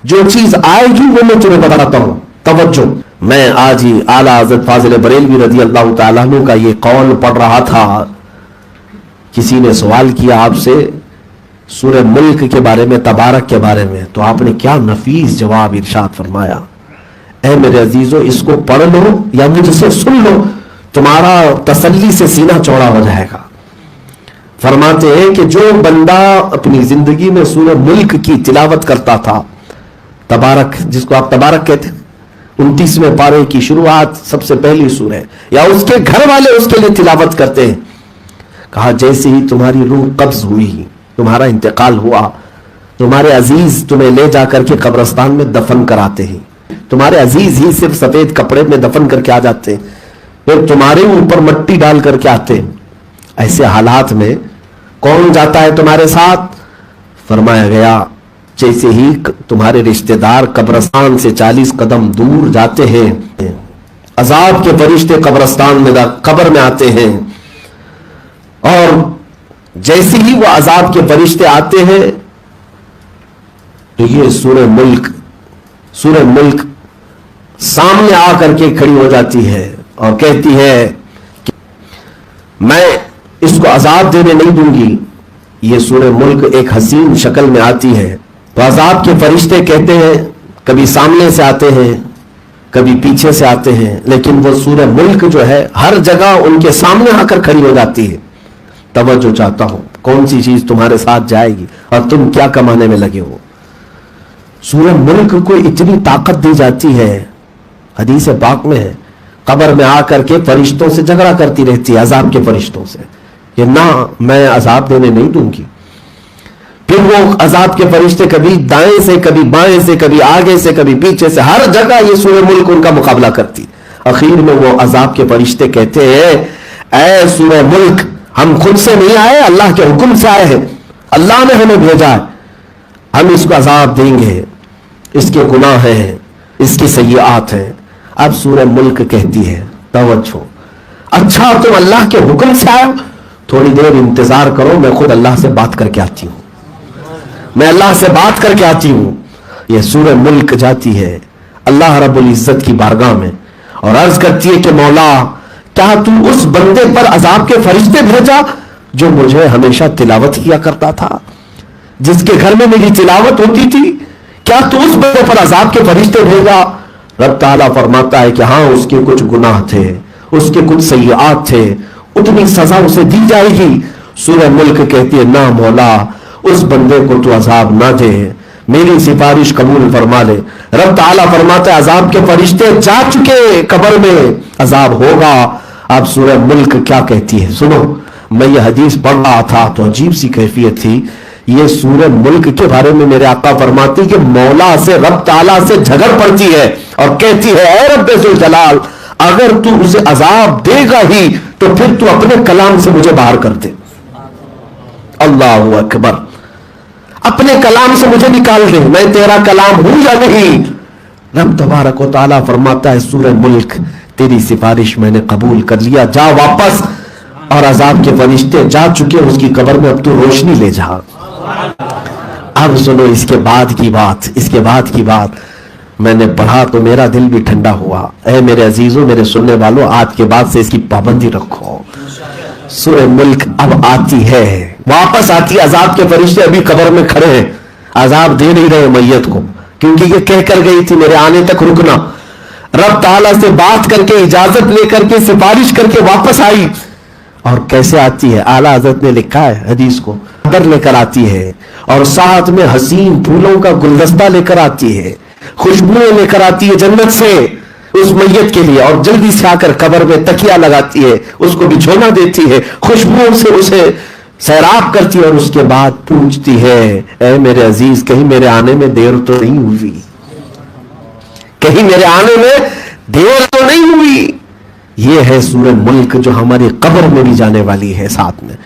جو چیز آئے گی وہ میں تمہیں بتاتا ہوں. توجہ، میں آج ہی اعلیٰ حضرت فاضل بریلوی رضی اللہ تعالیٰ عنہ کا یہ قول پڑھ رہا تھا. کسی نے سوال کیا آپ سے سورہ ملک کے بارے میں، تبارک کے بارے میں، تو آپ نے کیا نفیس جواب ارشاد فرمایا. اے میرے عزیزو، اس کو پڑھ لو یا مجھ سے سن لو، تمہارا تسلی سے سینہ چوڑا ہو جائے گا. فرماتے ہیں کہ جو بندہ اپنی زندگی میں سورہ ملک کی تلاوت کرتا تھا، تبارک جس کو آپ تبارک کہتے ہیں، 29ویں پارے کی شروعات سب سے پہلی سورہ، یا اس کے گھر والے اس کے لیے تلاوت کرتے ہیں، کہا جیسے ہی تمہاری روح قبض ہوئی، تمہارا انتقال ہوا، تمہارے عزیز تمہیں لے جا کر کے قبرستان میں دفن کراتے ہیں. تمہارے عزیز ہی صرف سفید کپڑے میں دفن کر کے آ جاتے ہیں، پھر تمہارے اوپر مٹی ڈال کر کے آتے ہیں. ایسے حالات میں کون جاتا ہے تمہارے ساتھ؟ فرمایا گیا جیسے ہی تمہارے رشتہ دار قبرستان سے 40 قدم دور جاتے ہیں، عذاب کے فرشتے قبرستان میں قبر میں آتے ہیں، اور جیسے ہی وہ عذاب کے فرشتے آتے ہیں تو یہ سورہ ملک سامنے آ کر کے کھڑی ہو جاتی ہے اور کہتی ہے کہ میں اس کو عذاب دینے نہیں دوں گی. یہ سورہ ملک ایک حسین شکل میں آتی ہے تو عذاب کے فرشتے کہتے ہیں، کبھی سامنے سے آتے ہیں کبھی پیچھے سے آتے ہیں، لیکن وہ سورہ ملک جو ہے ہر جگہ ان کے سامنے آ کر کھڑی ہو جاتی ہے. توجہ چاہتا ہوں، کون سی چیز تمہارے ساتھ جائے گی اور تم کیا کمانے میں لگے ہو. سورہ ملک کو اتنی طاقت دی جاتی ہے، حدیث پاک میں ہے، قبر میں آ کر کے فرشتوں سے جھگڑا کرتی رہتی ہے، عذاب کے فرشتوں سے، کہ نہ میں عذاب دینے نہیں دوں گی. پھر وہ عذاب کے فرشتے کبھی دائیں سے کبھی بائیں سے کبھی آگے سے کبھی پیچھے سے، ہر جگہ یہ سورہ ملک ان کا مقابلہ کرتی. اخیر میں وہ عذاب کے فرشتے کہتے ہیں اے سورہ ملک، ہم خود سے نہیں آئے، اللہ کے حکم سے آئے ہیں، اللہ نے ہمیں بھیجا ہے، ہم اس کو عذاب دیں گے، اس کے گناہ ہیں، اس کی سیئات ہیں. اب سورہ ملک کہتی ہے توجہ، اچھا تم اللہ کے حکم سے آئے، تھوڑی دیر انتظار کرو، میں خود اللہ سے بات کر کے آتی ہوں، میں اللہ سے بات کر کے آتی ہوں. یہ سورہ ملک جاتی ہے اللہ رب العزت کی بارگاہ میں اور عرض کرتی ہے کہ مولا، کیا تو اس بندے پر عذاب کے فرشتے بھیجا جو مجھے ہمیشہ تلاوت کیا کرتا تھا، جس کے گھر میں میری تلاوت ہوتی تھی؟ کیا تو اس بندے پر عذاب کے فرشتے بھیجا؟ رب تعالیٰ فرماتا ہے کہ ہاں، اس کے کچھ گناہ تھے، اس کے کچھ سیئات تھے، اتنی سزا اسے دی جائے گی. سورہ ملک کہتی ہے نہ مولا، اس بندے کو تو عذاب نہ دے، میری سفارش قبول فرما لے. رب تعالیٰ فرماتا ہے عذاب کے فرشتے جا چکے، قبر میں عذاب ہوگا. اب سورہ ملک کیا کہتی ہے سنو. میں یہ حدیث پڑھ رہا تھا تو عجیب سی کیفیت تھی. یہ سورہ ملک کے بارے میں میرے آقا فرماتی کہ مولا سے، رب تعالیٰ سے جھگڑ پڑتی ہے اور کہتی ہے اے رب ذوالجلال، اگر تو اسے عذاب دے گا ہی تو پھر تو اپنے کلام سے مجھے باہر کر دے. اللہ اکبر، اپنے کلام سے مجھے نکال دے، میں تیرا کلام ہوں یا نہیں. رب تبارک و تعالیٰ فرماتا ہے سورہ ملک، تیری سفارش میں نے قبول کر لیا، جا واپس. اور عذاب کے فرشتے جا چکے اس کی قبر میں، اب تو روشنی لے جا. اب سنو اس کے بعد کی بات میں نے پڑھا تو میرا دل بھی ٹھنڈا ہوا. اے میرے عزیزوں، میرے سننے والوں، آج کے بعد سے اس کی پابندی رکھو. سورہ ملک اب آتی ہے، واپس آتی ہے. عذاب کے فرشتے ابھی قبر میں کھڑے ہیں، عذاب دے نہیں رہے میت کو، کیونکہ یہ کہہ کر گئی تھی میرے آنے تک رکنا. رب تعالیٰ سے بات کر کے، اجازت لے کر کے، سفارش کر کے واپس آئی. اور کیسے آتی ہے؟ اعلیٰ حضرت نے لکھا ہے حدیث کو، چادر لے کر آتی ہے اور ساتھ میں حسین پھولوں کا گلدستہ لے کر آتی ہے، خوشبوئیں لے کر آتی ہے جنت سے اس میت کے لیے، اور جلدی سے آ کر قبر میں تکیہ لگاتی ہے، اس کو بچھونا دیتی ہے، خوشبوؤں سے اسے سیراب کرتی ہے، اور اس کے بعد پوچھتی ہے اے میرے عزیز، کہیں میرے آنے میں دیر تو نہیں ہوئی؟ کہیں میرے آنے میں دیر تو نہیں ہوئی؟ یہ ہے سورہ ملک جو ہماری قبر میں بھی جانے والی ہے ساتھ میں.